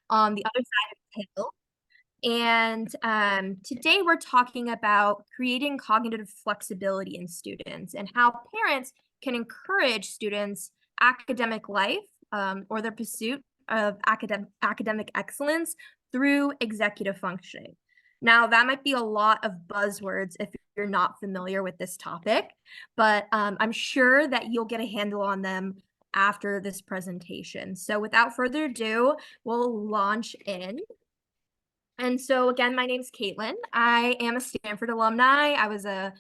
on the other side of the hill. And today we're talking about creating cognitive flexibility in students and how parents can encourage students' academic life or their pursuit of academic excellence through executive functioning. Now, that might be a lot of buzzwords if you're not familiar with this topic, but I'm sure that you'll get a handle on them after this presentation. So without further ado, we'll launch in. And so again, my name's Caitlin. I am a Stanford alumni. I was a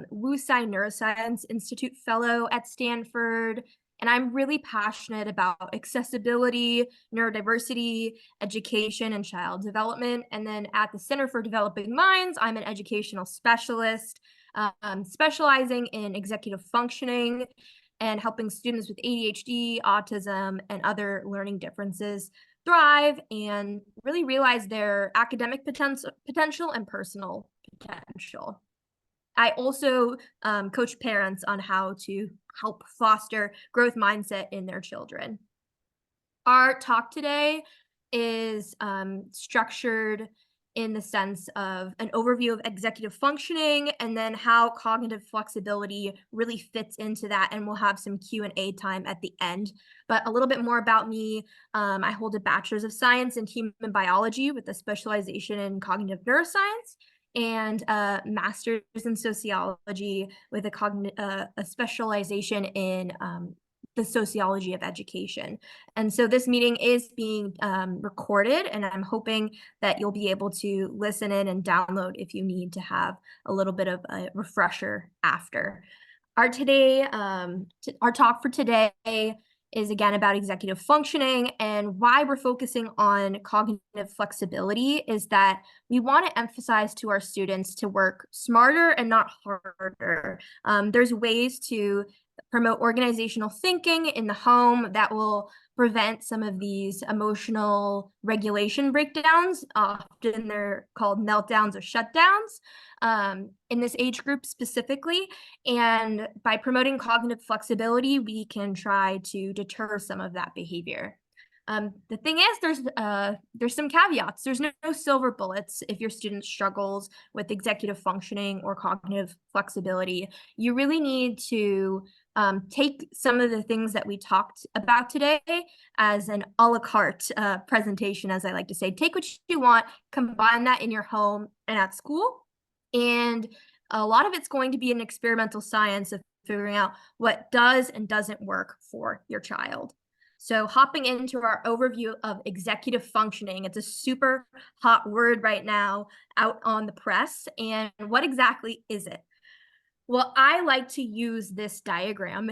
Wu Tsai Neuroscience Institute fellow at Stanford, and I'm really passionate about accessibility, neurodiversity, education, and child development. And then at the Center for Developing Minds, I'm an educational specialist, specializing in executive functioning and helping students with ADHD, autism, and other learning differences thrive and really realize their academic potential and personal potential. I also coach parents on how to help foster growth mindset in their children. Our talk today is structured in the sense of an overview of executive functioning and then how cognitive flexibility really fits into that, and we'll have some Q&A time at the end. But a little bit more about me. I hold a bachelor's of science in human biology with a specialization in cognitive neuroscience, and a master's in sociology with a specialization in the sociology of education. And so this meeting is being recorded, and I'm hoping that you'll be able to listen in and download if you need to have a little bit of a refresher after. Our talk for today is again about executive functioning, and why we're focusing on cognitive flexibility is that we want to emphasize to our students to work smarter and not harder. There's ways to promote organizational thinking in the home that will prevent some of these emotional regulation breakdowns. Often they're called meltdowns or shutdowns in this age group specifically. And by promoting cognitive flexibility, we can try to deter some of that behavior. The thing is, there's some caveats. There's no silver bullets if your student struggles with executive functioning or cognitive flexibility. You really need to take some of the things that we talked about today as an a la carte presentation, as I like to say. Take what you want, combine that in your home and at school, and a lot of it's going to be an experimental science of figuring out what does and doesn't work for your child. So hopping into our overview of executive functioning, it's a super hot word right now out on the press. And what exactly is it? Well, I like to use this diagram.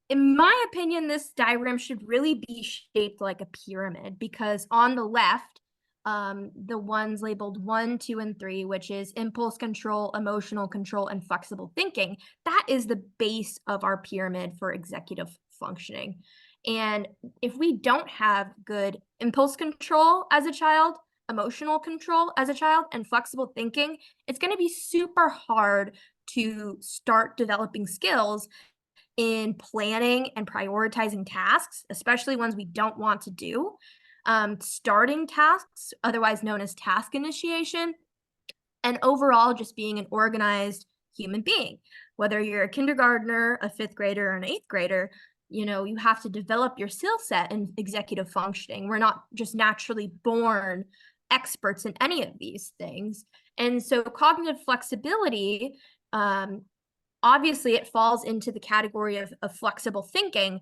In my opinion, this diagram should really be shaped like a pyramid, because on the left, the ones labeled 1, 2, and 3, which is impulse control, emotional control, and flexible thinking, that is the base of our pyramid for executive functioning. And if we don't have good impulse control as a child, emotional control as a child, and flexible thinking, it's going to be super hard to start developing skills in planning and prioritizing tasks, especially ones we don't want to do, starting tasks, otherwise known as task initiation, and overall just being an organized human being. Whether you're a kindergartner, a fifth grader, or an eighth grader, you have to develop your skill set in executive functioning. We're not just naturally born experts in any of these things. And so cognitive flexibility, obviously it falls into the category of flexible thinking,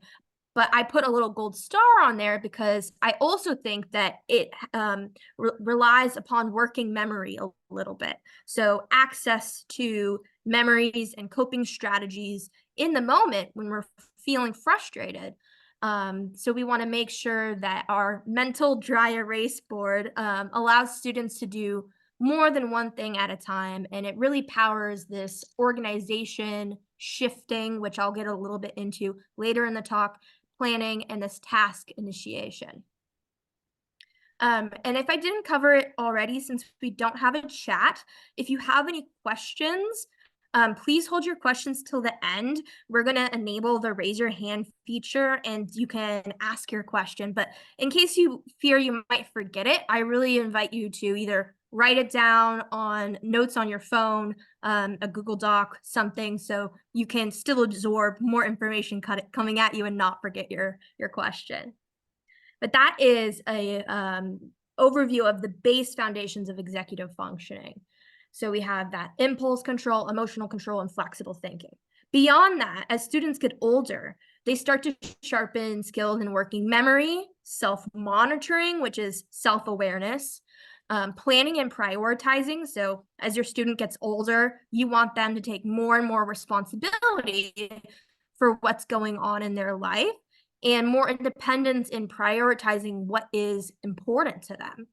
but I put a little gold star on there because I also think that it relies upon working memory a little bit. So access to memories and coping strategies in the moment when we're feeling frustrated. So we want to make sure that our mental dry erase board allows students to do more than one thing at a time. And it really powers this organization, shifting, which I'll get a little bit into later in the talk, planning, and this task initiation. And if I didn't cover it already, since we don't have a chat, if you have any questions, Please hold your questions till the end. We're going to enable the raise your hand feature and you can ask your question. But in case you fear you might forget it, I really invite you to either write it down on notes on your phone, a Google Doc, something, so you can still absorb more information coming at you and not forget your question. But that is a overview of the base foundations of executive functioning. So we have that impulse control, emotional control, and flexible thinking. Beyond that, as students get older, they start to sharpen skills in working memory, self-monitoring, which is self-awareness, planning and prioritizing. So as your student gets older, you want them to take more and more responsibility for what's going on in their life and more independence in prioritizing what is important to them.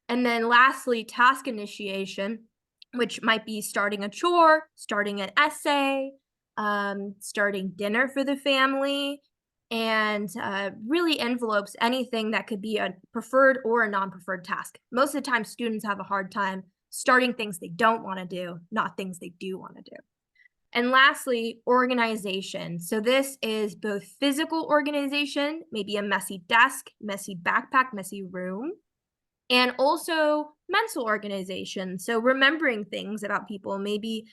And then lastly, task initiation, which might be starting a chore, starting an essay, starting dinner for the family, and really envelopes anything that could be a preferred or a non-preferred task. Most of the time, students have a hard time starting things they don't want to do, not things they do want to do. And lastly, organization. So this is both physical organization, maybe a messy desk, messy backpack, messy room, and also mental organization. So remembering things about people, maybe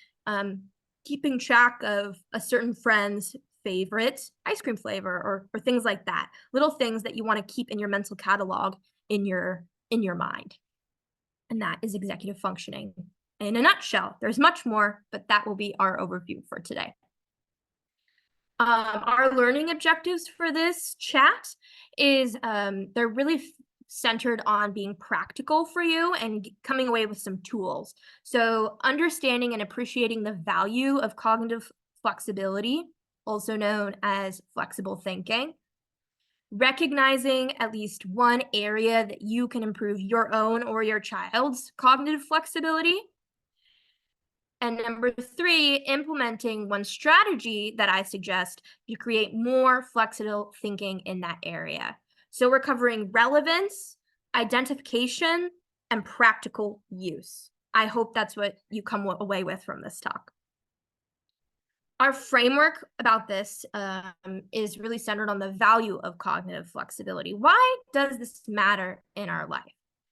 keeping track of a certain friend's favorite ice cream flavor or things like that. Little things that you want to keep in your mental catalog in your mind. And that is executive functioning in a nutshell. There's much more, but that will be our overview for today. Our learning objectives for this chat is they're really centered on being practical for you and coming away with some tools. So understanding and appreciating the value of cognitive flexibility, also known as flexible thinking. Recognizing at least one area that you can improve your own or your child's cognitive flexibility. And number 3, implementing one strategy that I suggest to create more flexible thinking in that area. So we're covering relevance, identification, and practical use. I hope that's what you come away with from this talk. Our framework about this is really centered on the value of cognitive flexibility. Why does this matter in our life?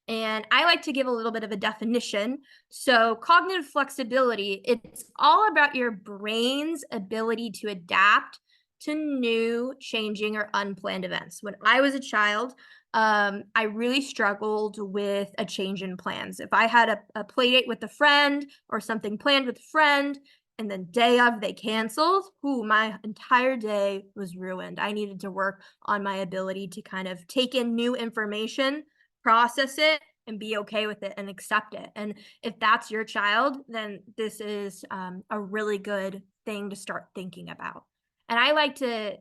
And I like to give a little bit of a definition. So cognitive flexibility, it's all about your brain's ability to adapt to new, changing, or unplanned events. When I was a child, I really struggled with a change in plans. If I had a play date with a friend or something planned with a friend, and then day of they canceled, my entire day was ruined. I needed to work on my ability to kind of take in new information, process it, and be okay with it and accept it. And if that's your child, then this is a really good thing to start thinking about. And I like to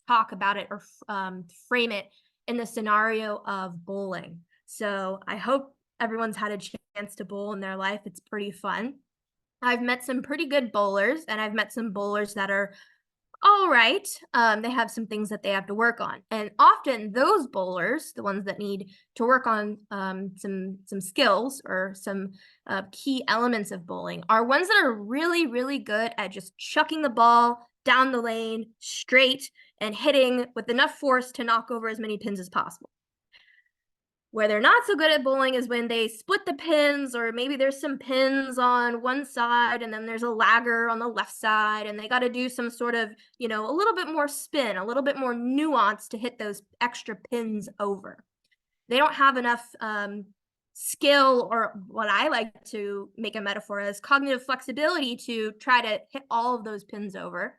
talk about it or frame it in the scenario of bowling. So I hope everyone's had a chance to bowl in their life. It's pretty fun. I've met some pretty good bowlers, and I've met some bowlers that are all right. They have some things that they have to work on. And often those bowlers, the ones that need to work on some skills or some key elements of bowling, are ones that are really, really good at just chucking the ball down the lane straight and hitting with enough force to knock over as many pins as possible. Where they're not so good at bowling is when they split the pins, or maybe there's some pins on one side and then there's a lagger on the left side, and they got to do some sort of, a little bit more spin, a little bit more nuance to hit those extra pins over. They don't have enough skill, or what I like to make a metaphor as cognitive flexibility, to try to hit all of those pins over.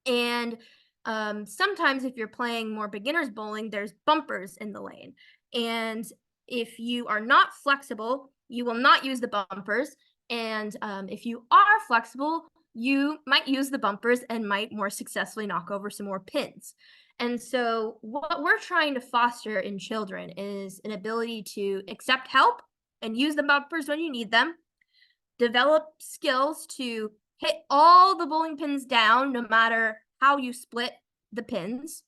And sometimes if you're playing more beginners bowling, there's bumpers in the lane. And if you are not flexible, you will not use the bumpers. And if you are flexible, you might use the bumpers and might more successfully knock over some more pins. And so what we're trying to foster in children is an ability to accept help and use the bumpers when you need them, develop skills to hit all the bowling pins down, no matter how you split the pins,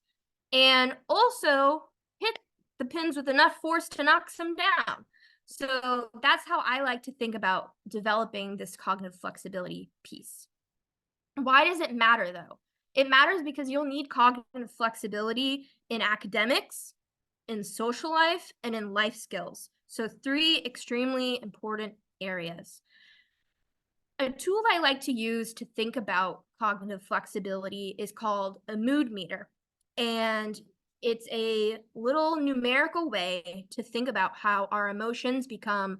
and also hit the pins with enough force to knock some down. So that's how I like to think about developing this cognitive flexibility piece. Why does it matter though? It matters because you'll need cognitive flexibility in academics, in social life, and in life skills. So, three extremely important areas. A tool I like to use to think about cognitive flexibility is called a mood meter. And it's a little numerical way to think about how our emotions become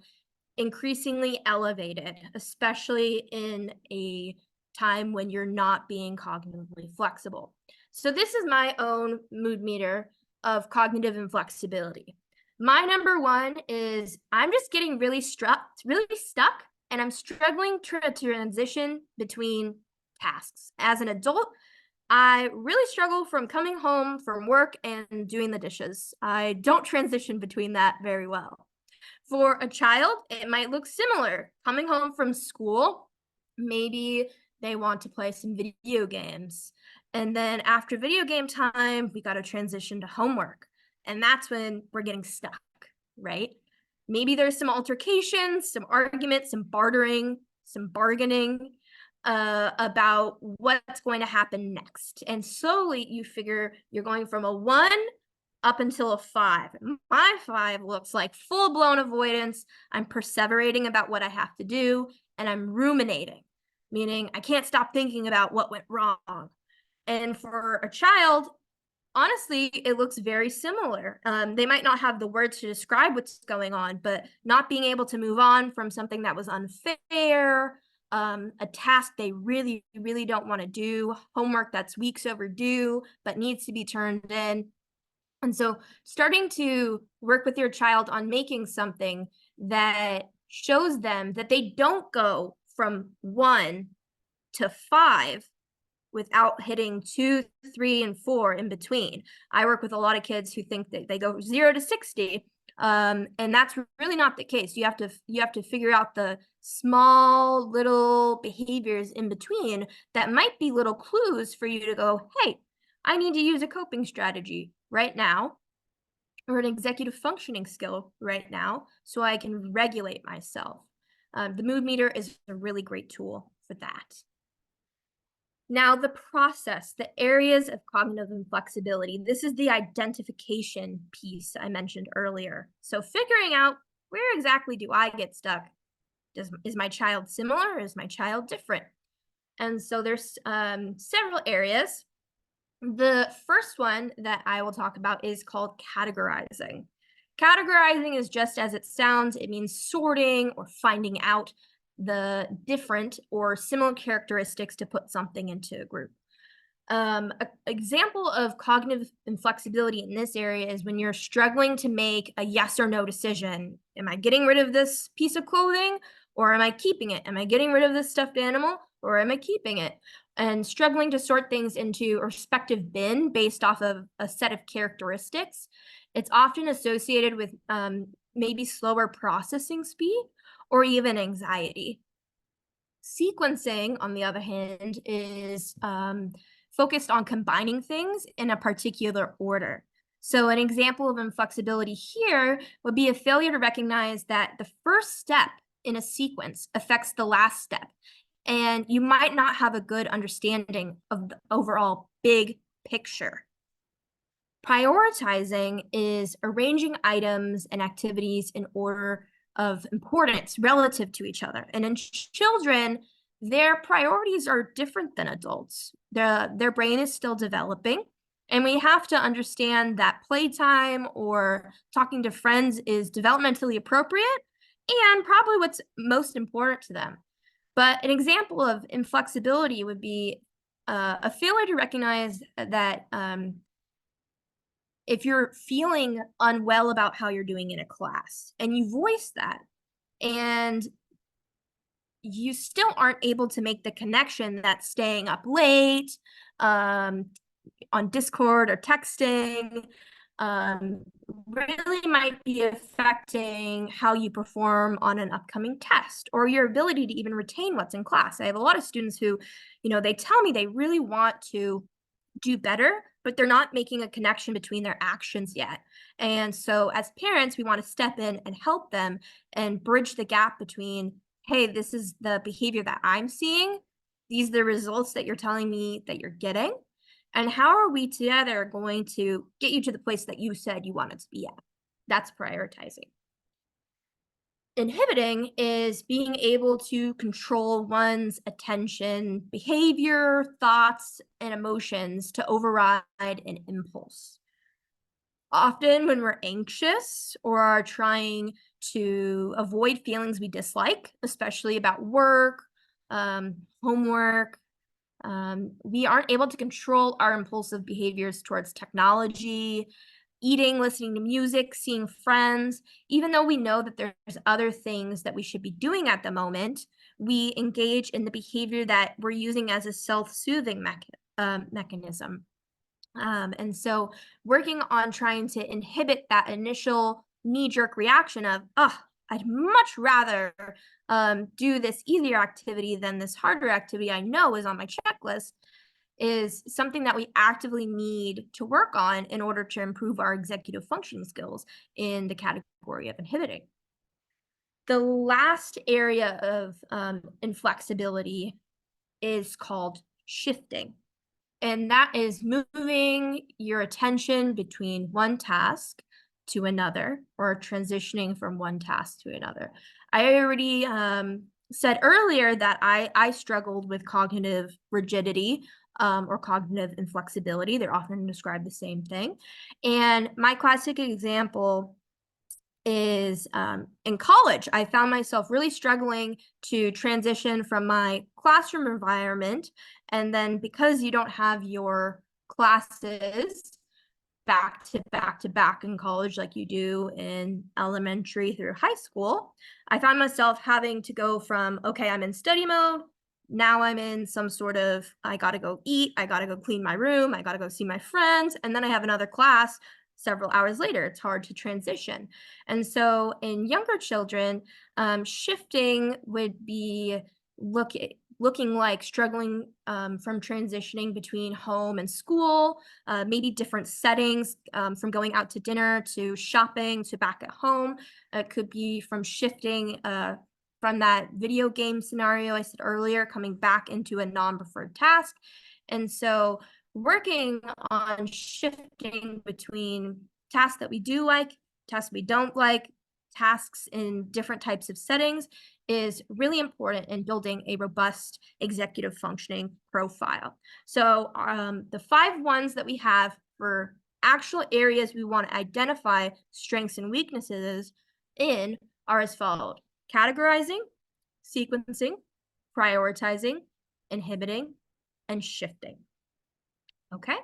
increasingly elevated, especially in a time when you're not being cognitively flexible. So this is my own mood meter of cognitive inflexibility. My number one is I'm just getting really stuck, and I'm struggling to transition between tasks. As an adult, I really struggle from coming home from work and doing the dishes. I don't transition between that very well. For a child, it might look similar. Coming home from school, maybe they want to play some video games. And then after video game time, we got to transition to homework. And that's when we're getting stuck, right? Maybe there's some altercations, some arguments, some bartering, some bargaining about what's going to happen next. And slowly you figure you're going from a 1 up until a 5. My 5 looks like full blown avoidance. I'm perseverating about what I have to do, and I'm ruminating, meaning I can't stop thinking about what went wrong. And for a child, honestly, it looks very similar. They might not have the words to describe what's going on, but not being able to move on from something that was unfair, a task they really, really don't want to do, homework that's weeks overdue, but needs to be turned in. And so starting to work with your child on making something that shows them that they don't go from 1 to 5 without hitting 2, 3, and 4 in between. I work with a lot of kids who think that they go 0 to 60, and that's really not the case. You have to figure out the small little behaviors in between that might be little clues for you to go, hey, I need to use a coping strategy right now, or an executive functioning skill right now, so I can regulate myself. The mood meter is a really great tool for that. Now, the process, the areas of cognitive inflexibility, this is the identification piece I mentioned earlier. So figuring out, where exactly do I get stuck? Is my child similar, or is my child different? And so there's several areas. The first one that I will talk about is called categorizing. Categorizing is just as it sounds. It means sorting or finding out the different or similar characteristics to put something into a group. An example of cognitive inflexibility in this area is when you're struggling to make a yes or no decision. Am I getting rid of this piece of clothing, or am I keeping it? Am I getting rid of this stuffed animal, or am I keeping it? And struggling to sort things into a respective bin based off of a set of characteristics. It's often associated with maybe slower processing speed or even anxiety. Sequencing, on the other hand, is focused on combining things in a particular order. So an example of inflexibility here would be a failure to recognize that the first step in a sequence affects the last step. And you might not have a good understanding of the overall big picture. Prioritizing is arranging items and activities in order of importance relative to each other. And in children, their priorities are different than adults. Their brain is still developing. And we have to understand that playtime or talking to friends is developmentally appropriate and probably what's most important to them. But an example of inflexibility would be a failure to recognize that if you're feeling unwell about how you're doing in a class and you voice that, and you still aren't able to make the connection that staying up late on Discord or texting really might be affecting how you perform on an upcoming test or your ability to even retain what's in class. I have a lot of students who, they tell me they really want to do better, but they're not making a connection between their actions yet. And so as parents, we want to step in and help them and bridge the gap between, hey, this is the behavior that I'm seeing. These are the results that you're telling me that you're getting. And how are we together going to get you to the place that you said you wanted to be at? That's prioritizing. Inhibiting is being able to control one's attention, behavior, thoughts, and emotions to override an impulse. Often, when we're anxious or are trying to avoid feelings we dislike, especially about work, homework, we aren't able to control our impulsive behaviors towards technology, eating, listening to music, seeing friends. Even though we know that there's other things that we should be doing at the moment, we engage in the behavior that we're using as a self-soothing mechanism. And so working on trying to inhibit that initial knee-jerk reaction of, oh, I'd much rather do this easier activity than this harder activity I know is on my checklist, is something that we actively need to work on in order to improve our executive functioning skills in the category of inhibiting. The last area of inflexibility is called shifting. And that is moving your attention between one task to another, or transitioning from one task to another. I already said earlier that I struggled with cognitive rigidity or cognitive inflexibility. They're often described the same thing. And my classic example is in college, I found myself really struggling to transition from my classroom environment. And then because you don't have your classes back to back to back in college like you do in elementary through high school, I found myself having to go from, okay, I'm in study mode. Now I'm in some sort of, I got to go eat, I got to go clean my room, I got to go see my friends, and then I have another class several hours later. It's hard to transition. And so in younger children, shifting would be looking like struggling from transitioning between home and school, maybe different settings, from going out to dinner to shopping to back at home. It could be from shifting from that video game scenario I said earlier, coming back into a non-preferred task. And so working on shifting between tasks that we do like, tasks we don't like, tasks in different types of settings is really important in building a robust executive functioning profile. So the 5 ones that we have for actual areas we want to identify strengths and weaknesses in are as follows: categorizing, sequencing, prioritizing, inhibiting, and shifting. Okay.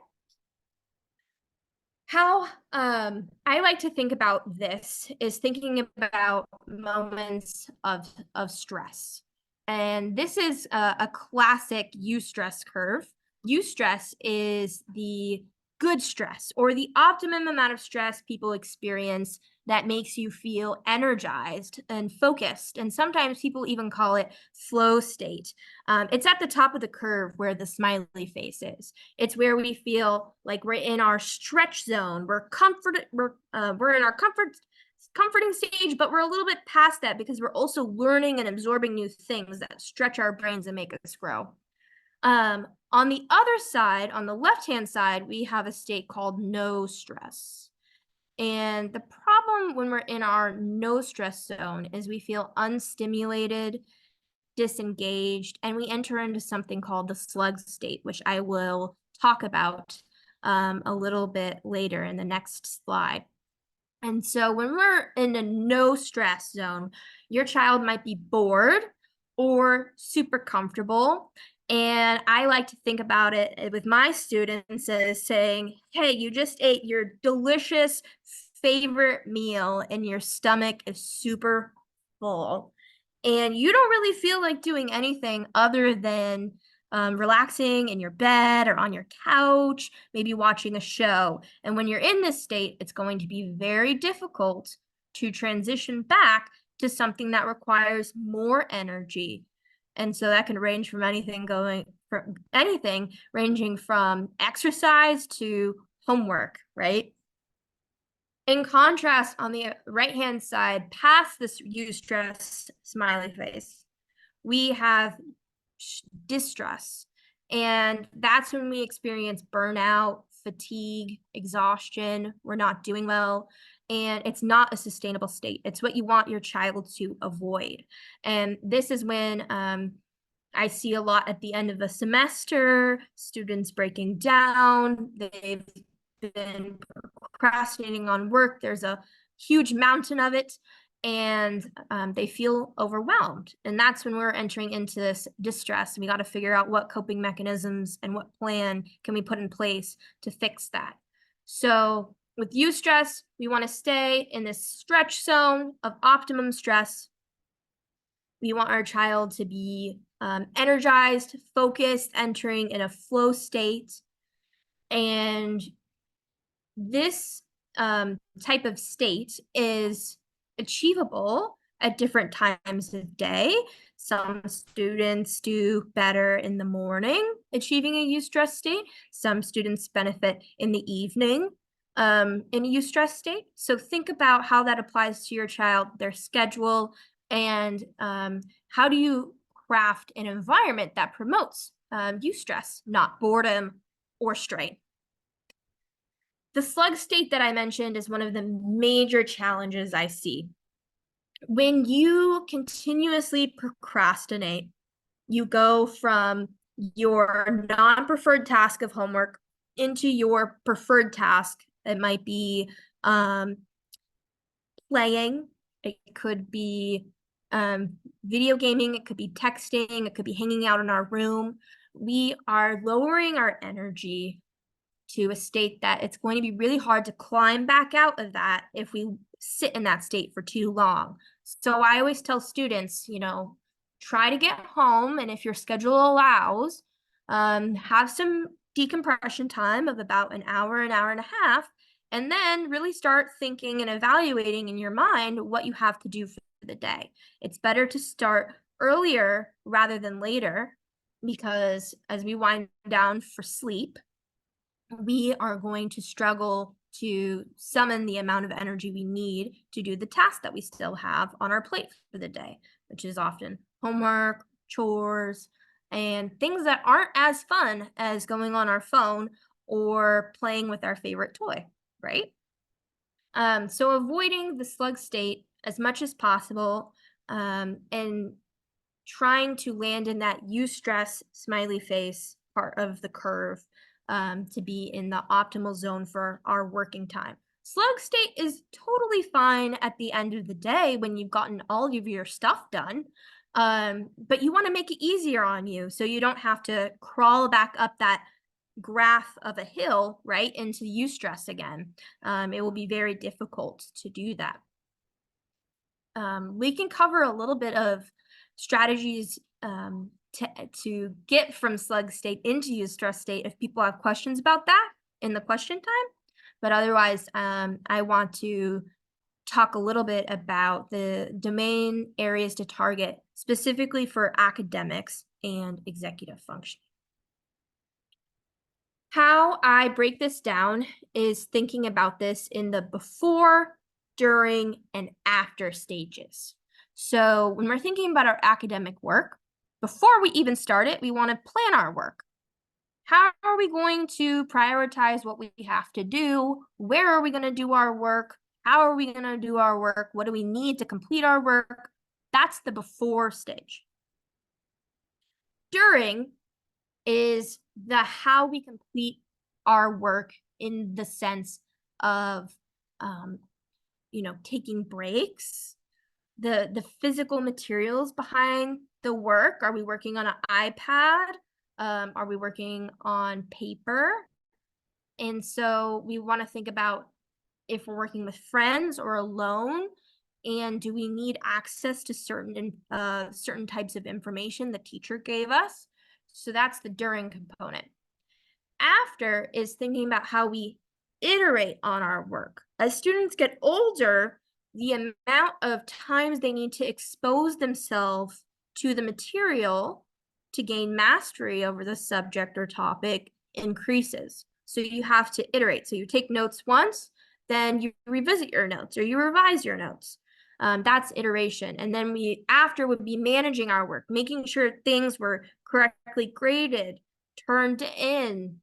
How I like to think about this is thinking about moments of stress. And this is a classic eustress curve. Eustress is the good stress or the optimum amount of stress people experience that makes you feel energized and focused. And sometimes people even call it flow state. It's at the top of the curve where the smiley face is. It's where we feel like we're in our stretch zone. We're in our comforting stage, but we're a little bit past that because we're also learning and absorbing new things that stretch our brains and make us grow. On the other side, on the left-hand side, we have a state called no stress. And the problem when we're in our no stress zone is we feel unstimulated, disengaged, and we enter into something called the slug state, which I will talk about a little bit later in the next slide. And so when we're in a no stress zone, your child might be bored or super comfortable. And I like to think about it with my students as saying, hey, you just ate your delicious favorite meal and your stomach is super full. And you don't really feel like doing anything other than relaxing in your bed or on your couch, maybe watching a show. And when you're in this state, it's going to be very difficult to transition back to something that requires more energy And so that can range from ranging from exercise to homework, right? In contrast, on the right-hand side, past this eustress smiley face, we have distress. And that's when we experience burnout, fatigue, exhaustion. We're not doing well. And it's not a sustainable state. It's what you want your child to avoid. And this is when I see a lot at the end of the semester, students breaking down. They've been procrastinating on work. There's a huge mountain of it, and they feel overwhelmed. And that's when we're entering into this distress. We got to figure out what coping mechanisms and what plan can we put in place to fix that. So with eustress, we want to stay in this stretch zone of optimum stress. We want our child to be energized, focused, entering in a flow state. And this type of state is achievable at different times of day. Some students do better in the morning, achieving a eustress state. Some students benefit in the evening in a eustress state. So think about how that applies to your child, their schedule, and how do you craft an environment that promotes eustress, not boredom or strain. The slug state that I mentioned is one of the major challenges I see. When you continuously procrastinate, you go from your non-preferred task of homework into your preferred task. It might be playing, it could be video gaming, it could be texting, it could be hanging out in our room. We are lowering our energy to a state that it's going to be really hard to climb back out of that if we sit in that state for too long. So I always tell students, try to get home, and if your schedule allows, have some decompression time of about an hour and a half, and then really start thinking and evaluating in your mind what you have to do for the day. It's better to start earlier rather than later, because as we wind down for sleep, we are going to struggle to summon the amount of energy we need to do the tasks that we still have on our plate for the day, which is often homework, chores, and things that aren't as fun as going on our phone or playing with our favorite toy, right? So avoiding the slug state as much as possible, and trying to land in that eustress smiley face part of the curve, to be in the optimal zone for our working time. Slug state is totally fine at the end of the day when you've gotten all of your stuff done, but you want to make it easier on you so you don't have to crawl back up that graph of a hill right into eustress again. It will be very difficult to do that. We can cover a little bit of strategies to get from slug state into eustress state if people have questions about that in the question time. But otherwise, I want to talk a little bit about the domain areas to target specifically for academics and executive functioning. How I break this down is thinking about this in the before, during, and after stages. So when we're thinking about our academic work, before we even start it, we want to plan our work. How are we going to prioritize what we have to do? Where are we going to do our work? How are we going to do our work? What do we need to complete our work? That's the before stage. During is the how we complete our work in the sense of, taking breaks, the physical materials behind the work. Are we working on an iPad? Are we working on paper? And so we want to think about if we're working with friends or alone, and do we need access to certain types of information the teacher gave us? So that's the during component. After is thinking about how we iterate on our work. As students get older, the amount of times they need to expose themselves to the material to gain mastery over the subject or topic increases. So you have to iterate. So you take notes once, then you revisit your notes or you revise your notes. That's iteration. And then after would be managing our work, making sure things were correctly graded, turned in,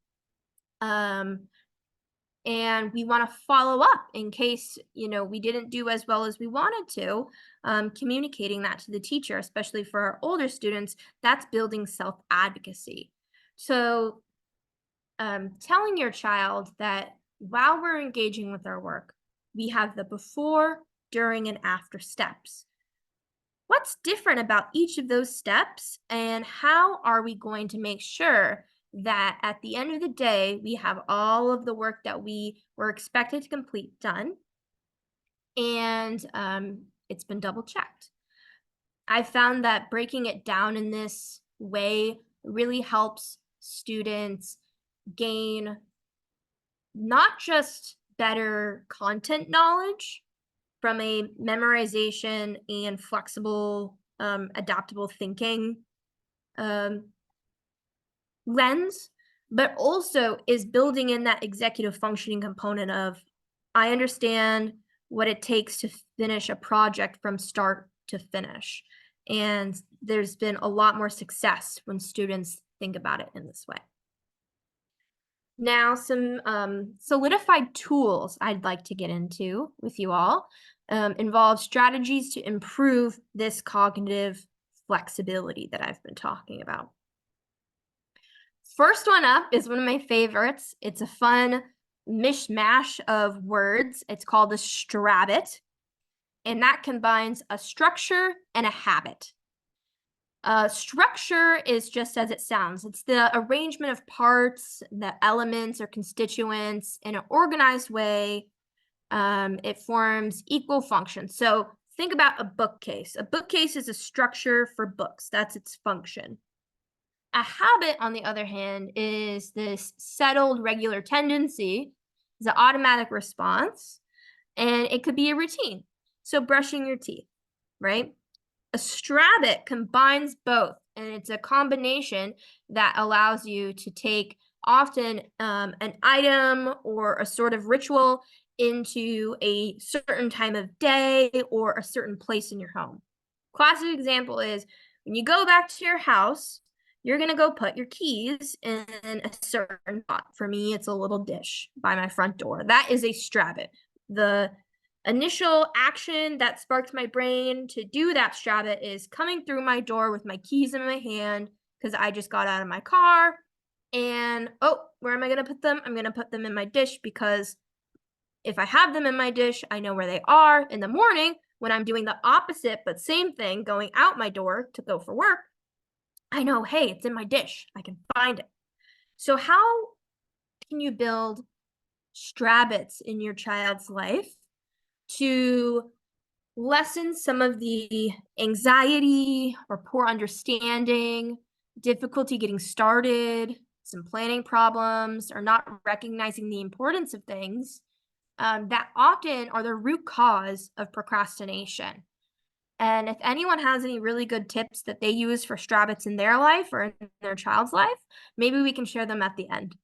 and we want to follow up in case, we didn't do as well as we wanted to, communicating that to the teacher, especially for our older students. That's building self-advocacy. So telling your child that while we're engaging with our work, we have the before, during, and after steps. What's different about each of those steps, and how are we going to make sure that at the end of the day, we have all of the work that we were expected to complete done, and it's been double checked? I found that breaking it down in this way really helps students gain not just better content knowledge from a memorization and flexible, adaptable thinking lens, but also is building in that executive functioning component of, I understand what it takes to finish a project from start to finish. And there's been a lot more success when students think about it in this way. Now, some solidified tools I'd like to get into with you all involve strategies to improve this cognitive flexibility that I've been talking about. First one up is one of my favorites. It's a fun mishmash of words. It's called a STRABIT, and that combines a structure and a habit. Structure is just as it sounds. It's the arrangement of parts, the elements or constituents in an organized way. It forms equal functions. So think about a bookcase. A bookcase is a structure for books. That's its function. A habit, on the other hand, is this settled regular tendency. It's an automatic response, and it could be a routine. So brushing your teeth, right? A STRABIT combines both, and it's a combination that allows you to take often an item or a sort of ritual into a certain time of day or a certain place in your home. Classic example is when you go back to your house, you're going to go put your keys in a certain spot. For me, it's a little dish by my front door. That is a STRABIT. The initial action that sparked my brain to do that STRABIT is coming through my door with my keys in my hand because I just got out of my car. And, oh, where am I going to put them? I'm going to put them in my dish, because if I have them in my dish, I know where they are in the morning when I'm doing the opposite, but same thing, going out my door to go for work. I know, hey, it's in my dish. I can find it. So how can you build STRABITs in your child's life to lessen some of the anxiety or poor understanding, difficulty getting started, some planning problems, or not recognizing the importance of things that often are the root cause of procrastination? And if anyone has any really good tips that they use for STRABITs in their life or in their child's life, maybe we can share them at the end.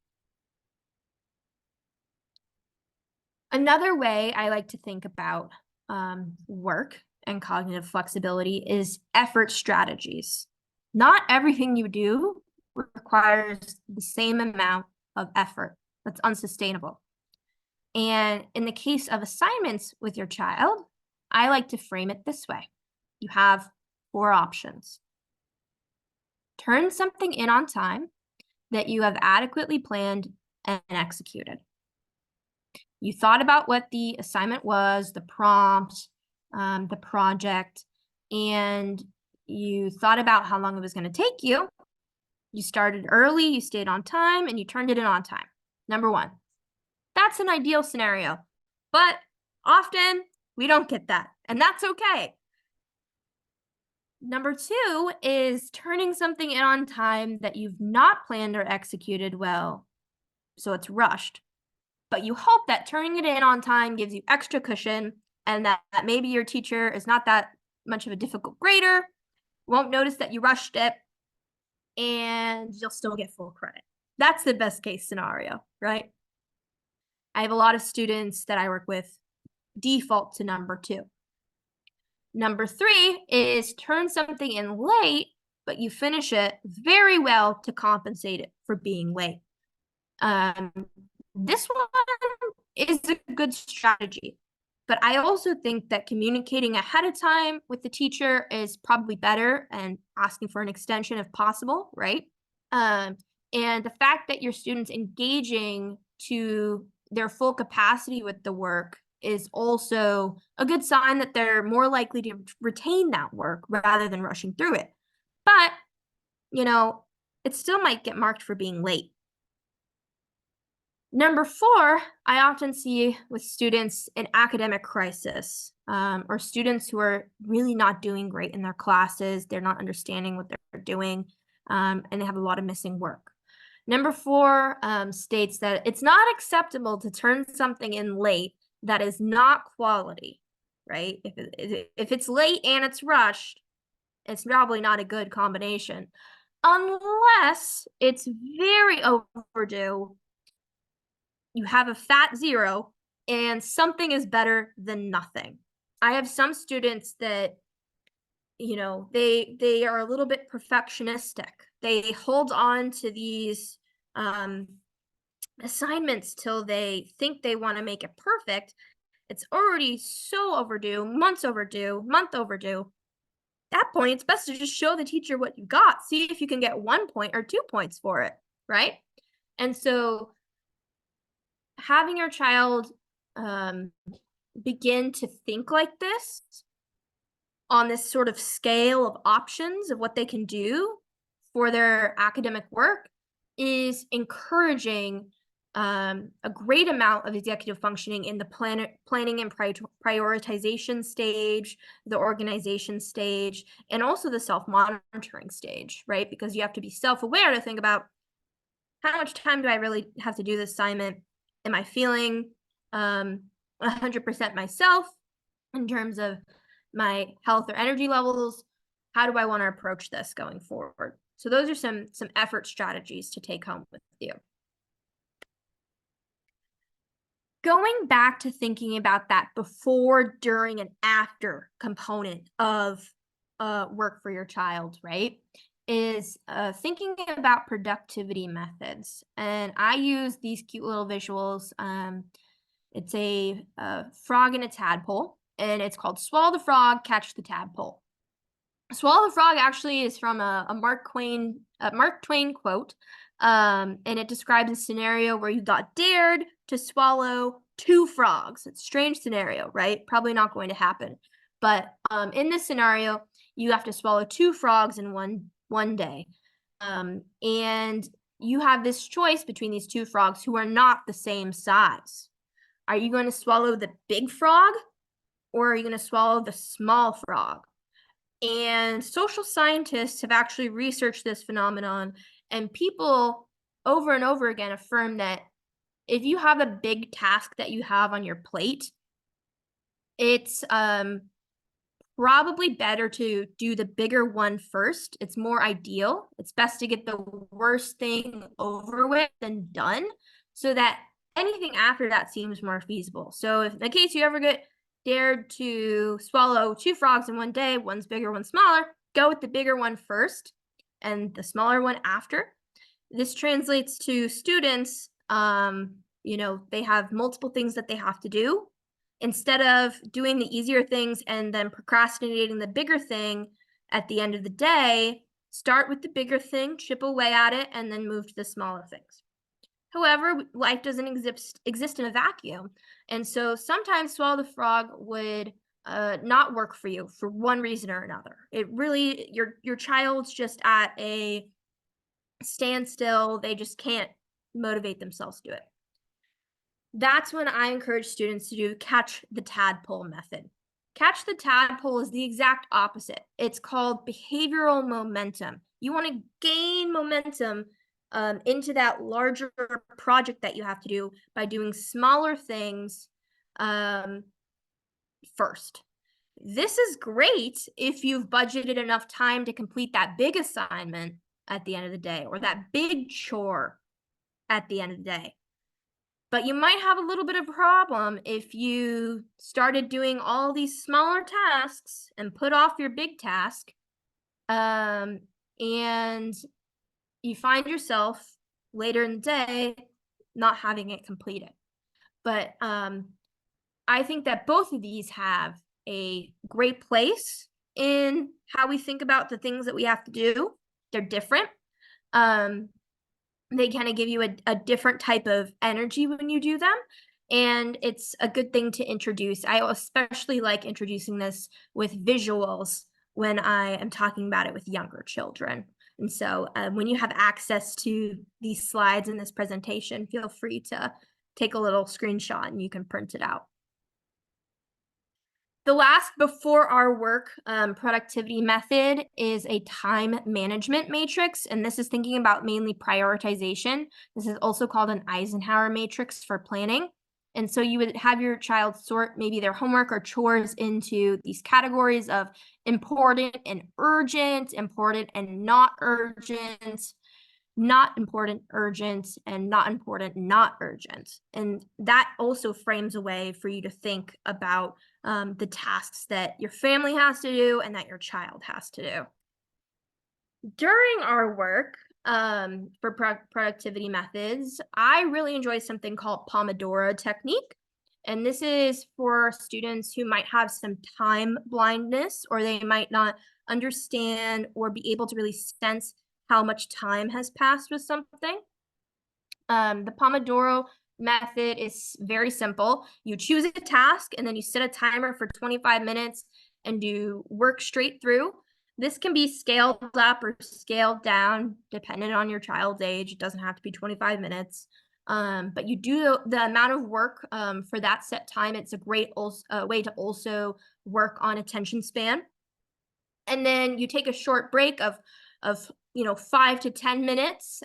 Another way I like to think about work and cognitive flexibility is effort strategies. Not everything you do requires the same amount of effort. That's unsustainable. And in the case of assignments with your child, I like to frame it this way. You have 4 options. Turn something in on time that you have adequately planned and executed. You thought about what the assignment was, the prompt, the project, and you thought about how long it was going to take you. You started early, you stayed on time, and you turned it in on time. Number 1. That's an ideal scenario, but often we don't get that, and that's okay. Number 2 is turning something in on time that you've not planned or executed well, so it's rushed. But you hope that turning it in on time gives you extra cushion, and that maybe your teacher is not that much of a difficult grader, won't notice that you rushed it, and you'll still get full credit. That's the best case scenario, right? I have a lot of students that I work with default to number 2. Number 3 is turn something in late, but you finish it very well to compensate it for being late. This one is a good strategy, but I also think that communicating ahead of time with the teacher is probably better, and asking for an extension if possible, right? And the fact that your students engaging to their full capacity with the work is also a good sign that they're more likely to retain that work rather than rushing through it. But, it still might get marked for being late. Number 4, I often see with students an academic crisis, or students who are really not doing great in their classes. They're not understanding what they're doing, and they have a lot of missing work. Number 4 states that it's not acceptable to turn something in late that is not quality, right? If it's late and it's rushed, it's probably not a good combination, unless it's very overdue, you have a fat 0, and something is better than nothing. I have some students that, they are a little bit perfectionistic. They hold on to these assignments till they think they want to make it perfect. It's already so overdue, months overdue, month overdue. At that point, it's best to just show the teacher what you got. See if you can get 1 point or 2 points for it, right? And so having your child begin to think like this on this sort of scale of options of what they can do for their academic work is encouraging a great amount of executive functioning in the planning and prioritization stage, the organization stage, and also the self-monitoring stage, right? Because you have to be self-aware to think about, how much time do I really have to do this assignment? Am I feeling 100% myself in terms of my health or energy levels? How do I want to approach this going forward? So those are some effort strategies to take home with you. Going back to thinking about that before, during, and after component of work for your child, right, is thinking about productivity methods. And I use these cute little visuals. It's a frog and a tadpole, and it's called Swallow the Frog, Catch the Tadpole. Swallow the Frog actually is from a Mark Twain quote, and it describes a scenario where you got dared to swallow 2 frogs. It's a strange scenario, right? Probably not going to happen. But in this scenario, you have to swallow 2 frogs in one day. And you have this choice between these 2 frogs who are not the same size. Are you going to swallow the big frog, or are you going to swallow the small frog? And social scientists have actually researched this phenomenon, and people over and over again affirm that if you have a big task that you have on your plate, it's probably better to do the bigger one first. It's more ideal. It's best to get the worst thing over with and done, so that anything after that seems more feasible. So if in the case you ever get dared to swallow 2 frogs in one day, one's bigger, one's smaller, go with the bigger one first and the smaller one after. This translates to students, they have multiple things that they have to do. Instead of doing the easier things and then procrastinating the bigger thing at the end of the day, start with the bigger thing, chip away at it, and then move to the smaller things. However, life doesn't exist in a vacuum. And so sometimes Swallow the Frog would not work for you for one reason or another. It really, your child's just at a standstill. They just can't motivate themselves to do it. That's when I encourage students to do catch the tadpole method. Catch the tadpole is the exact opposite. It's called behavioral momentum. You want to gain momentum into that larger project that you have to do by doing smaller things first. This is great if you've budgeted enough time to complete that big assignment at the end of the day or that big chore at the end of the day. But you might have a little bit of a problem if you started doing all these smaller tasks and put off your big task, and you find yourself later in the day not having it completed. But I think that both of these have a great place in how we think about the things that we have to do. They're different. They kind of give you a different type of energy when you do them. And it's a good thing to introduce. I especially like introducing this with visuals when I am talking about it with younger children. And so when you have access to these slides in this presentation, feel free to take a little screenshot and you can print it out. The last before our work productivity method is a time management matrix, and this is thinking about mainly prioritization. This is also called an Eisenhower matrix for planning. And so you would have your child sort maybe their homework or chores into these categories of important and urgent, important and not urgent, not important, urgent, and not important, not urgent. And that also frames a way for you to think about the tasks that your family has to do and that your child has to do. During our work for productivity methods, I really enjoy something called Pomodoro technique. And this is for students who might have some time blindness, or they might not understand or be able to really sense how much time has passed with something. The Pomodoro method is very simple. You choose a task and then you set a timer for 25 minutes and do work straight through. This can be scaled up or scaled down depending on your child's age. It doesn't have to be 25 minutes. But you do the amount of work for that set time. It's a great way to also work on attention span. And then you take a short break of 5 to 10 minutes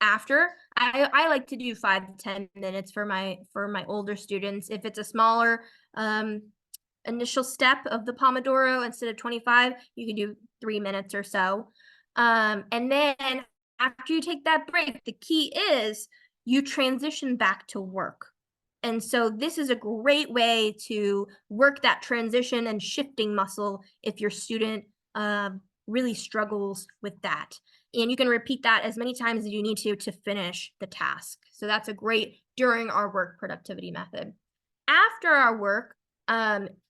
after. I like to do 5 to 10 minutes for my older students. If it's a smaller initial step of the Pomodoro, instead of 25, you can do 3 minutes or so. And then after you take that break, the key is you transition back to work. And so this is a great way to work that transition and shifting muscle if your student really struggles with that. And you can repeat that as many times as you need to finish the task. So that's a great during our work productivity method. After our work,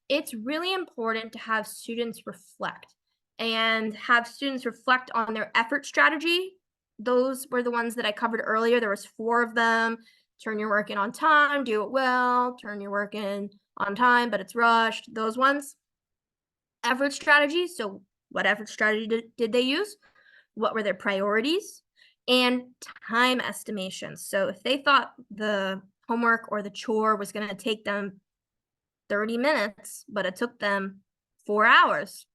it's really important to have students reflect and have students reflect on their effort strategy. Those were the ones that I covered earlier. There was 4 of them. Turn your work in on time, do it well, turn your work in on time, but it's rushed. Those ones. Effort strategy. So what effort strategy did they use? What were their priorities? And time estimations. So if they thought the homework or the chore was going to take them 30 minutes, but it took them 4 hours,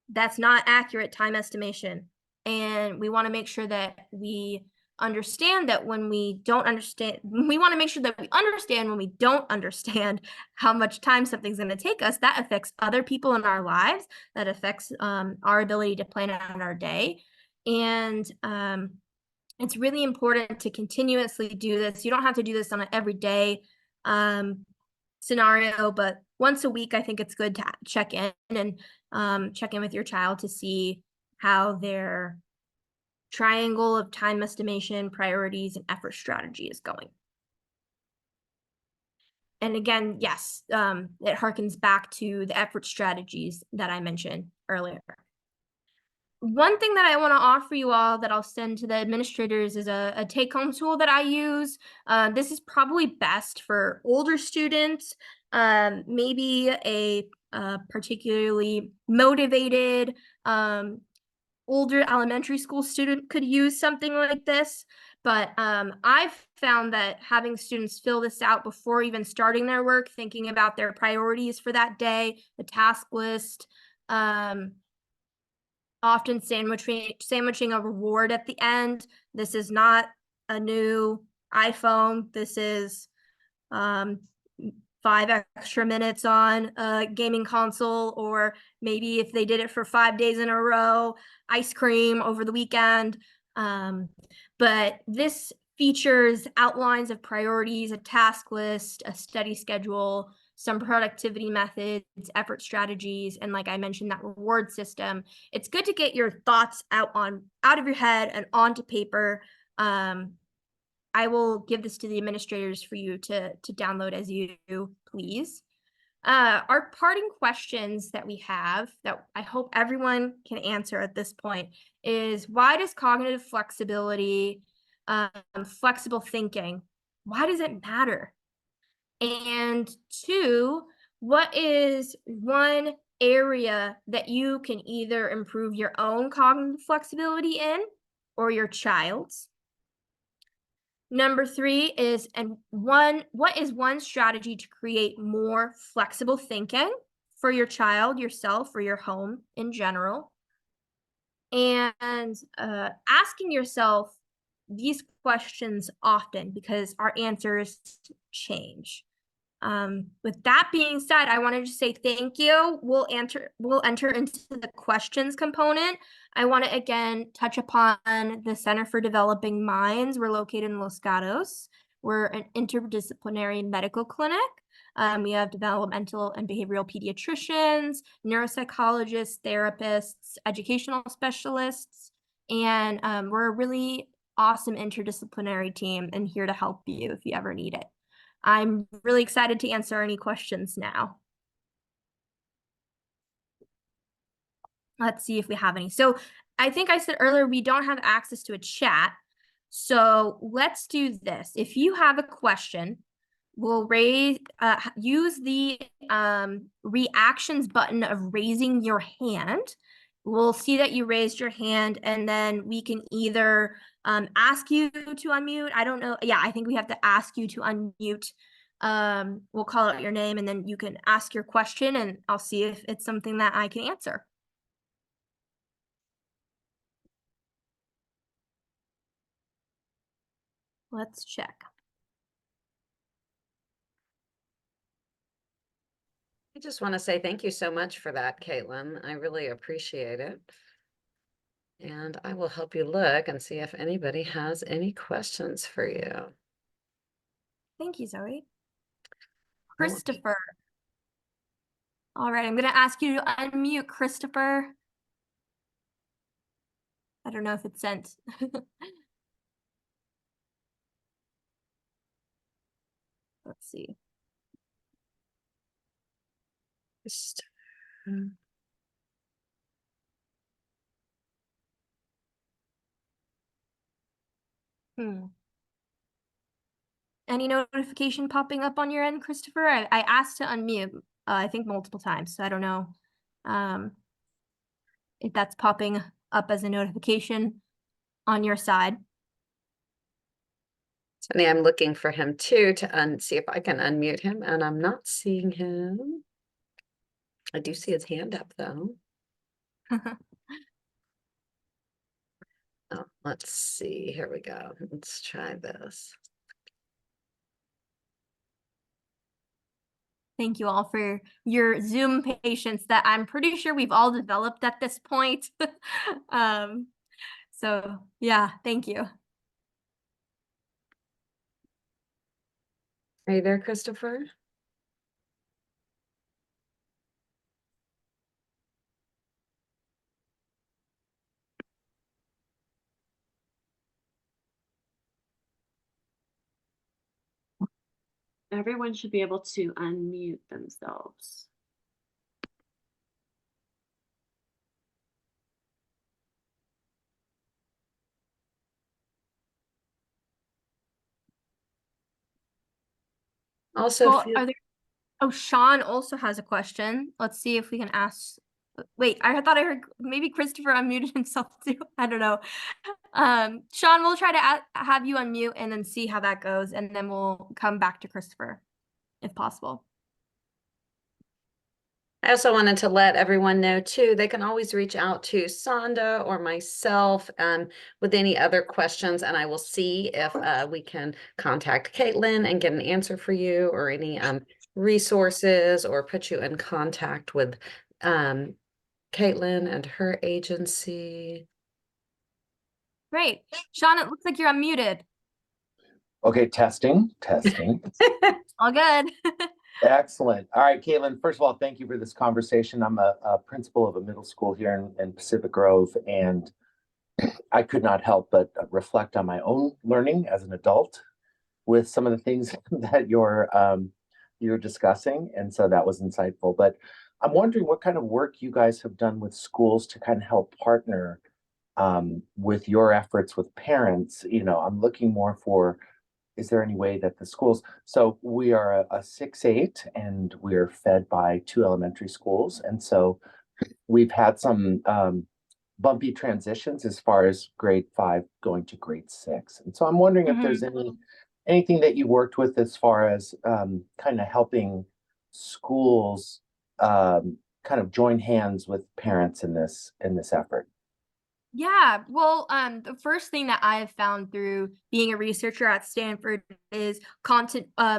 that's not accurate time estimation. And we want to make sure that we understand that when we don't understand, we want to make sure that we understand when we don't understand how much time something's going to take us. That affects other people in our lives. That affects our ability to plan out our day. And it's really important to continuously do this. You don't have to do this on an everyday scenario, but once a week, I think it's good to check in and check in with your child to see how their triangle of time estimation, priorities, and effort strategy is going. And again, yes, it harkens back to the effort strategies that I mentioned earlier. One thing that I want to offer you all that I'll send to the administrators is a take-home tool that I use. This is probably best for older students, maybe a particularly motivated older elementary school student could use something like this. But I've found that having students fill this out before even starting their work, thinking about their priorities for that day, the task list, often sandwiching a reward at the end. This is not a new iPhone. This is 5 extra minutes on a gaming console, or maybe if they did it for 5 days in a row, ice cream over the weekend. But this features outlines of priorities, a task list, a study schedule, some productivity methods, effort strategies, and like I mentioned, that reward system. It's good to get your thoughts out of your head and onto paper. I will give this to the administrators for you to download as you please. Our parting questions that we have that I hope everyone can answer at this point is, why does cognitive flexibility, flexible thinking, why does it matter? And 2, what is one area that you can either improve your own cognitive flexibility in or your child's? Number 3 is, what is one strategy to create more flexible thinking for your child, yourself, or your home in general? And asking yourself these questions often, because our answers change. With that being said, I wanted to say thank you. We'll enter into the questions component. I want to again touch upon the Center for Developing Minds. We're located in Los Gatos. We're an interdisciplinary medical clinic. We have developmental and behavioral pediatricians, neuropsychologists, therapists, educational specialists, and we're a really awesome interdisciplinary team and here to help you if you ever need it. I'm really excited to answer any questions now. Let's see if we have any. So I think I said earlier, we don't have access to a chat. So let's do this. If you have a question, we'll use the reactions button of raising your hand. We'll see that you raised your hand, and then we can either ask you to unmute. I don't know. Yeah, I think we have to ask you to unmute. We'll call out your name, and then you can ask your question, and I'll see if it's something that I can answer. Let's check. I just want to say thank you so much for that, Caitlin. I really appreciate it. And I will help you look and see if anybody has any questions for you. Thank you, Zoe. Christopher. All right, I'm going to ask you to unmute, Christopher. I don't know if it's sent. Let's see. Any notification popping up on your end, Christopher? I asked to unmute, I think multiple times, so I don't know if that's popping up as a notification on your side. Sunny, I'm looking for him too to see if I can unmute him, and I'm not seeing him. I do see his hand up though. Oh, let's see. Here we go. Let's try this. Thank you all for your Zoom patience that I'm pretty sure we've all developed at this point. So yeah, thank you. Are you there, Christopher? Everyone should be able to unmute themselves. Also, Well, oh, Sean also has a question. Let's see if we can ask. Wait, I thought I heard maybe Christopher unmuted himself too. I don't know. Sean, we'll try to have you unmute and then see how that goes, and then we'll come back to Christopher if possible. I also wanted to let everyone know too, they can always reach out to Sonda or myself with any other questions, and I will see if we can contact Caitlin and get an answer for you, or any resources or put you in contact with Caitlin and her agency. Great. Sean, it looks like you're unmuted. Okay, testing. All good. Excellent. All right, Caitlin, first of all, thank you for this conversation. I'm a principal of a middle school here in Pacific Grove, and I could not help but reflect on my own learning as an adult with some of the things that you're discussing, and so that was insightful. But I'm wondering what kind of work you guys have done with schools to kind of help partner with your efforts with parents. I'm looking more for, is there any way that the schools, so we are a 6-8 and we're fed by 2 elementary schools. And so we've had some bumpy transitions as far as grade 5 going to grade 6. And so I'm wondering if there's anything that you worked with as far as kind of helping schools kind of join hands with parents in this effort. Yeah, well, the first thing that I've found through being a researcher at Stanford is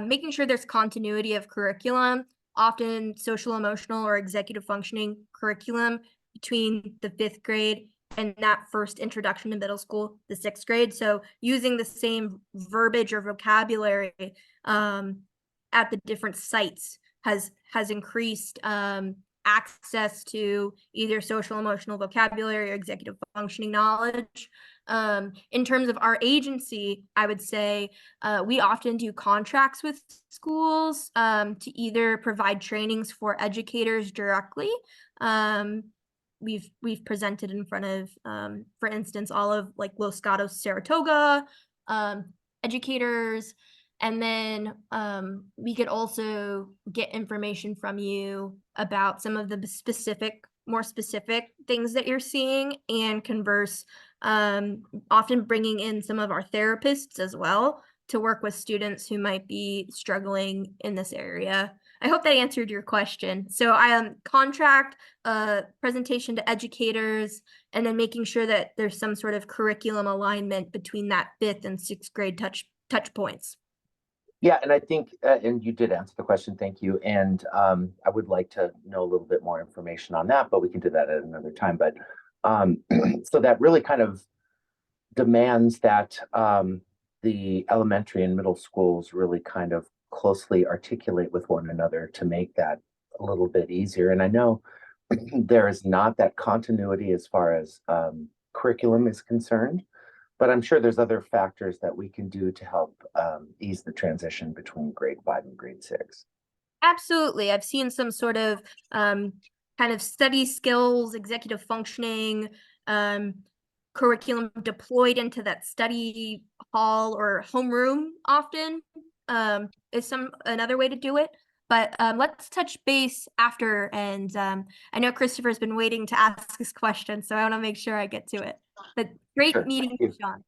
making sure there's continuity of curriculum, often social emotional or executive functioning curriculum between the 5th grade and that first introduction to middle school, the 6th grade. So using the same verbiage or vocabulary at the different sites has increased access to either social emotional vocabulary or executive functioning knowledge. In terms of our agency, I would say we often do contracts with schools to either provide trainings for educators directly. We've presented in front of, for instance, all of like Los Gatos, Saratoga educators. And then we could also get information from you about some of the more specific things that you're seeing and converse, often bringing in some of our therapists as well to work with students who might be struggling in this area. I hope that answered your question. So I contract presentation to educators and then making sure that there's some sort of curriculum alignment between that 5th and 6th grade touch points. Yeah, and I think, and you did answer the question, thank you. And I would like to know a little bit more information on that, but we can do that at another time. But so that really kind of demands that the elementary and middle schools really kind of closely articulate with one another to make that a little bit easier. And I know there is not that continuity as far as curriculum is concerned, but I'm sure there's other factors that we can do to help ease the transition between grade 5 and grade 6. Absolutely. I've seen some sort of kind of study skills, executive functioning, curriculum deployed into that study hall or homeroom often is another way to do it. But let's touch base after. And I know Christopher's been waiting to ask this question, so I want to make sure I get to it. But great meeting you, Sean.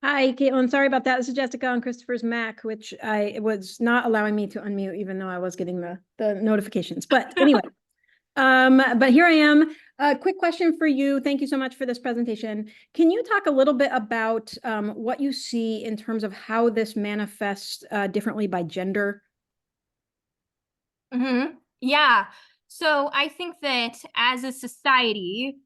Hi, Caitlin. Sorry about that. This is Jessica on Christopher's Mac, which it was not allowing me to unmute, even though I was getting the notifications. But anyway, but here I am. A quick question for you. Thank you so much for this presentation. Can you talk a little bit about what you see in terms of how this manifests differently by gender? Yeah. So I think that as a society,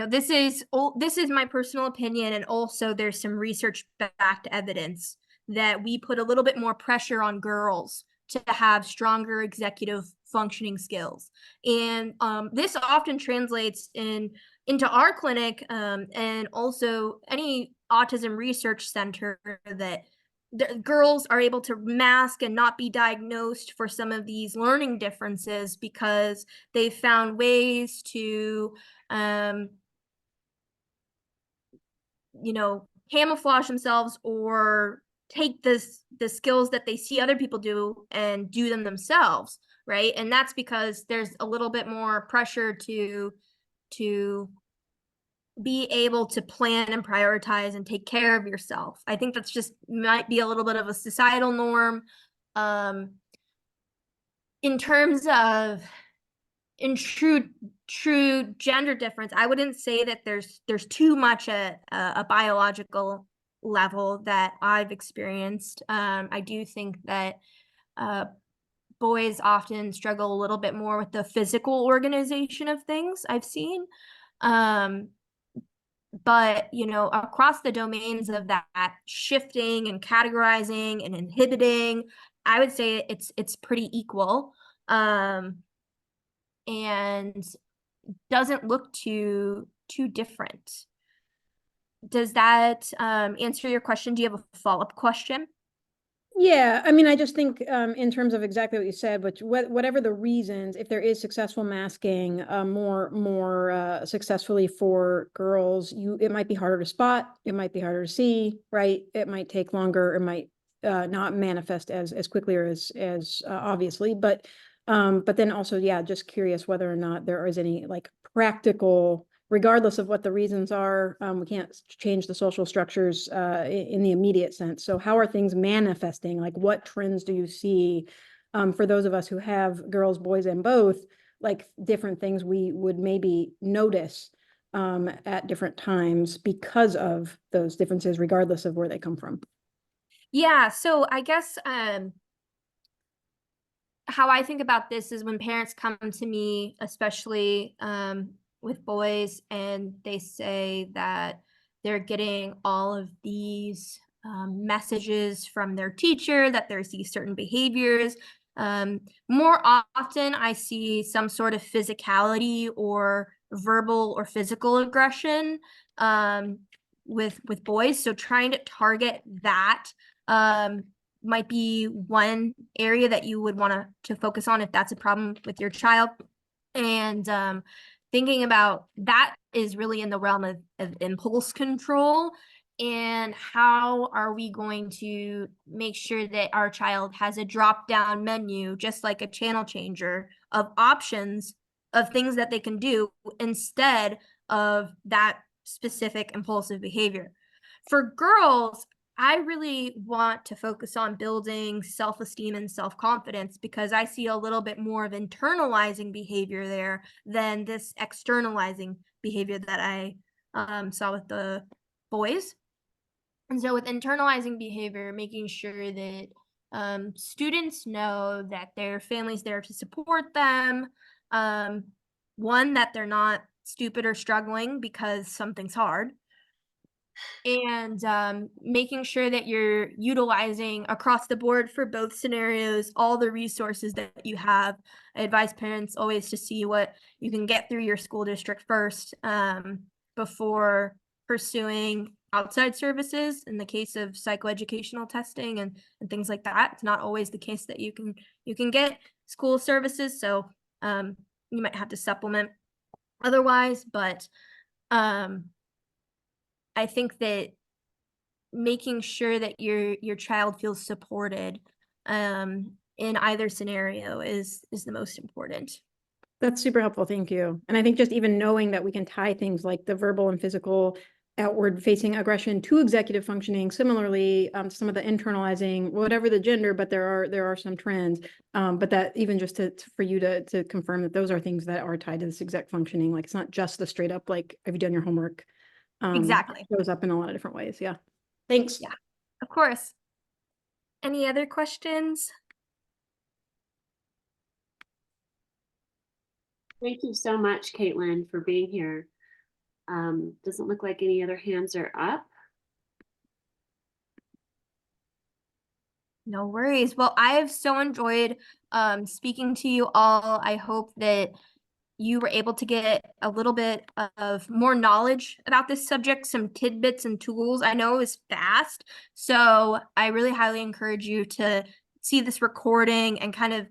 this is my personal opinion, and also there's some research-backed evidence that we put a little bit more pressure on girls to have stronger executive functioning skills. And this often translates into our clinic and also any autism research center, that the girls are able to mask and not be diagnosed for some of these learning differences because they've found ways to camouflage themselves or take the skills that they see other people do and do them themselves, right? And that's because there's a little bit more pressure to be able to plan and prioritize and take care of yourself. I think that's just might be a little bit of a societal norm. In terms of true gender difference, I wouldn't say that there's too much a biological level that I've experienced. I do think that boys often struggle a little bit more with the physical organization of things I've seen. But, you know, across the domains of that shifting and categorizing and inhibiting, I would say it's pretty equal. And doesn't look too different. Does that answer your question? Do you have a follow-up question? Yeah, I mean, I just think in terms of exactly what you said, but whatever the reasons, if there is successful masking more successfully for girls, it might be harder to spot, it might be harder to see, right? It might take longer, it might not manifest as quickly or as obviously, but then also, yeah, just curious whether or not there is any like practical, regardless of what the reasons are, we can't change the social structures in the immediate sense. So how are things manifesting? Like what trends do you see for those of us who have girls, boys, and both, like different things we would maybe notice at different times because of those differences, regardless of where they come from? Yeah, so I guess how I think about this is when parents come to me, especially with boys, and they say that they're getting all of these messages from their teacher that there's these certain behaviors. More often, I see some sort of physicality or verbal or physical aggression with boys. So trying to target that might be one area that you would want to focus on if that's a problem with your child. And thinking about that is really in the realm of impulse control, and how are we going to make sure that our child has a drop down menu, just like a channel changer, of options of things that they can do instead of that specific impulsive behavior. For girls, I really want to focus on building self-esteem and self-confidence, because I see a little bit more of internalizing behavior there than this externalizing behavior that I saw with the boys. And so with internalizing behavior, making sure that students know that their family's there to support them. One, that they're not stupid or struggling because something's hard. And making sure that you're utilizing across the board for both scenarios all the resources that you have. I advise parents always to see what you can get through your school district first before pursuing outside services. In the case of psychoeducational testing and things like that, it's not always the case that you can get school services, so you might have to supplement otherwise. But I think that making sure that your child feels supported in either scenario is the most important. That's super helpful. Thank you. And I think just even knowing that we can tie things like the verbal and physical outward facing aggression to executive functioning, similarly some of the internalizing, whatever the gender, but there are some trends. But that even just for you to confirm that those are things that are tied to this exec functioning, like it's not just the straight up, like, have you done your homework? Exactly. It shows up in a lot of different ways. Yeah. Thanks. Yeah. Of course. Any other questions? Thank you so much, Caitlin, for being here. Doesn't look like any other hands are up. No worries. Well, I have so enjoyed speaking to you all. I hope that you were able to get a little bit of more knowledge about this subject, some tidbits and tools. I know it was fast, so I really highly encourage you to see this recording and kind of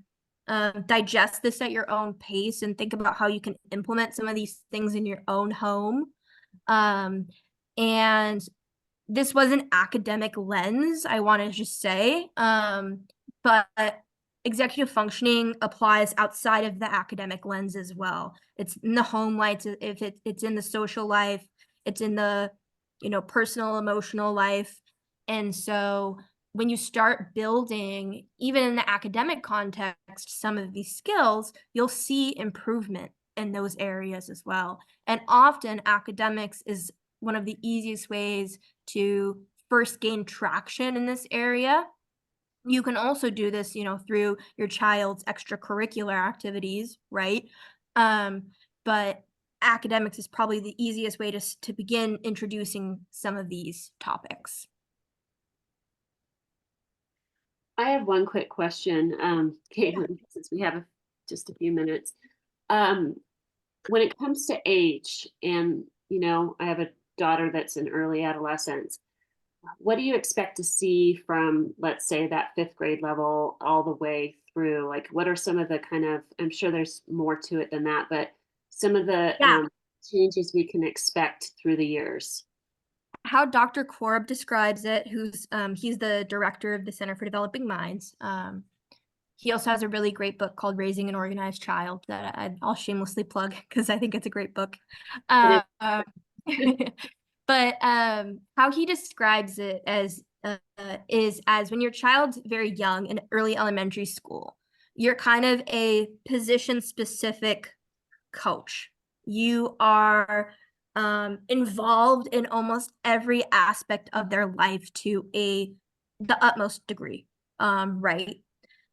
digest this at your own pace and think about how you can implement some of these things in your own home. And this was an academic lens, I want to just say, but executive functioning applies outside of the academic lens as well. It's in the home life, if it's in the social life, it's in the, personal, emotional life. And so when you start building, even in the academic context, some of these skills, you'll see improvement in those areas as well. And often academics is one of the easiest ways to first gain traction in this area. You can also do this, through your child's extracurricular activities, right? But academics is probably the easiest way to begin introducing some of these topics. I have one quick question, Caitlin, since we have just a few minutes. When it comes to age, and I have a daughter that's in early adolescence, what do you expect to see from, let's say, that 5th grade level all the way through? Like, what are some of the I'm sure there's more to it than that, but some of the changes we can expect through the years? How Dr. Korb describes it, he's the director of the Center for Developing Minds. He also has a really great book called Raising an Organized Child that I'll shamelessly plug because I think it's a great book. But how he describes it is as when your child's very young in early elementary school, you're kind of a position-specific coach. You are involved in almost every aspect of their life to the utmost degree, right?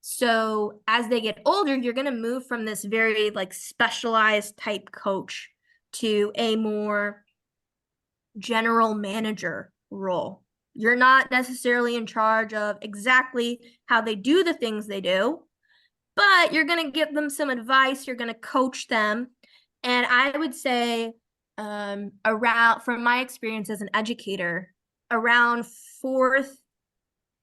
So as they get older, you're going to move from this very specialized type coach to a more general manager role. You're not necessarily in charge of exactly how they do the things they do, but you're going to give them some advice. You're going to coach them. And I would say from my experience as an educator, around 4th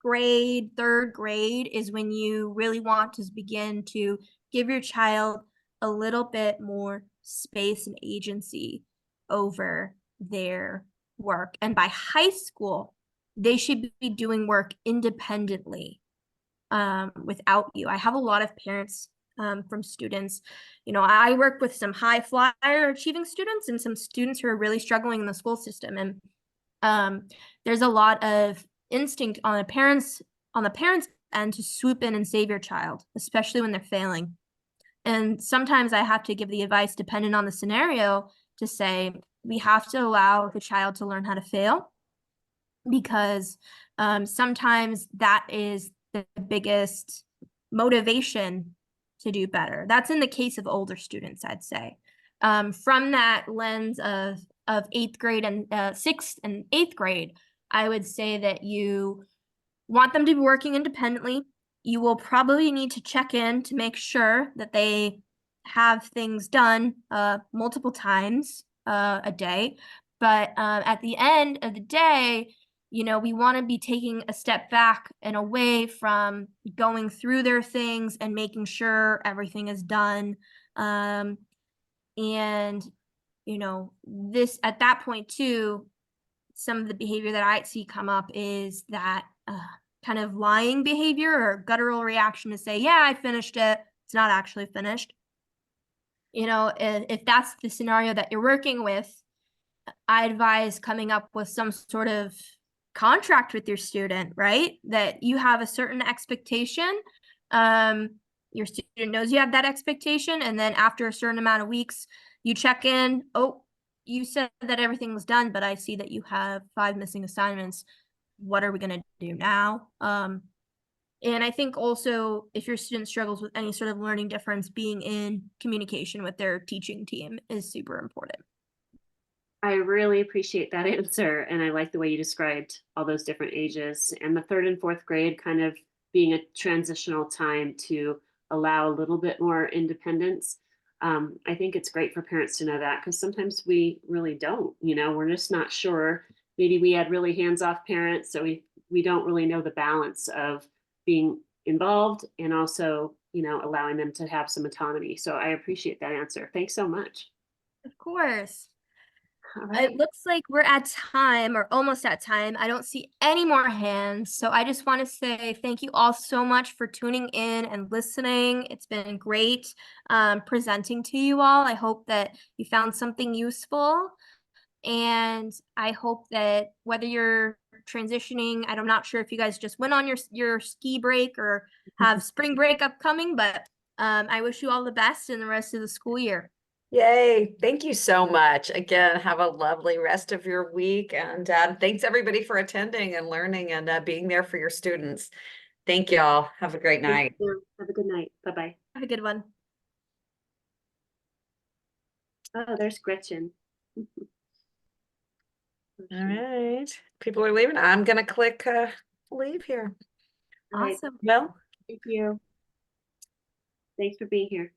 grade, 3rd grade is when you really want to begin to give your child a little bit more space and agency over their work. And by high school, they should be doing work independently without you. I have a lot of parents from students. I work with some high flyer achieving students and some students who are really struggling in the school system. And there's a lot of instinct on the parents end to swoop in and save your child, especially when they're failing. And sometimes I have to give the advice dependent on the scenario to say, we have to allow the child to learn how to fail, because sometimes that is the biggest motivation to do better. That's in the case of older students, I'd say. From that lens of 8th grade and 6th and 8th grade, I would say that you want them to be working independently. You will probably need to check in to make sure that they have things done multiple times a day. But at the end of the day, we want to be taking a step back and away from going through their things and making sure everything is done. And, this at that point too, some of the behavior that I see come up is that kind of lying behavior or guttural reaction to say, yeah, I finished it. It's not actually finished. If that's the scenario that you're working with, I advise coming up with some sort of contract with your student, right? That you have a certain expectation. Your student knows you have that expectation. And then after a certain amount of weeks, you check in. Oh, you said that everything was done, but I see that you have 5 missing assignments. What are we going to do now? And I think also if your student struggles with any sort of learning difference, being in communication with their teaching team is super important. I really appreciate that answer. And I like the way you described all those different ages, and the 3rd and 4th grade kind of being a transitional time to allow a little bit more independence. I think it's great for parents to know that, because sometimes we really don't, we're just not sure. Maybe we had really hands-off parents, so we don't really know the balance of being involved and also, allowing them to have some autonomy. So I appreciate that answer. Thanks so much. Of course. All right. It looks like we're at time, or almost at time. I don't see any more hands. So I just want to say thank you all so much for tuning in and listening. It's been great presenting to you all. I hope that you found something useful. And I hope that whether you're transitioning, I'm not sure if you guys just went on your ski break or have spring break upcoming, but I wish you all the best in the rest of the school year. Yay. Thank you so much. Again, have a lovely rest of your week. And thanks everybody for attending and learning and being there for your students. Thank y'all. Have a great Thank night. you. Have a good night. Bye-bye. Have a good one. Oh, there's Gretchen. All right. People are leaving. I'm going to click leave here. All right. Awesome. Well, Thank you. Thanks for being here.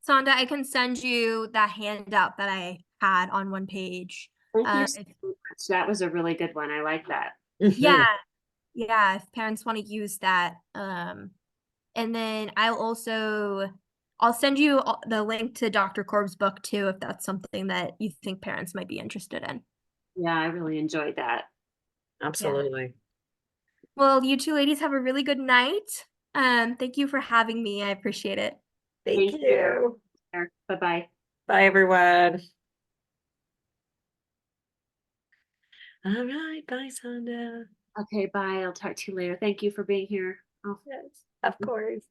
Sonda, I can send you that handout that I had on one page. Thank you Uh, so if- much. That was a really good one. I like that. Yeah, yeah, if parents want to use that. And then I'll send you the link to Dr. Korb's book too, if that's something that you think parents might be interested in. Yeah, I really enjoyed that. Absolutely. Well, you two ladies have a really good night. Thank you for having me. I appreciate it. Thank Thank you. Bye-bye. Bye, everyone. All right. Bye, Sonda. Okay, bye. I'll talk to you later. Thank you for being here. Oh. Yes, of course.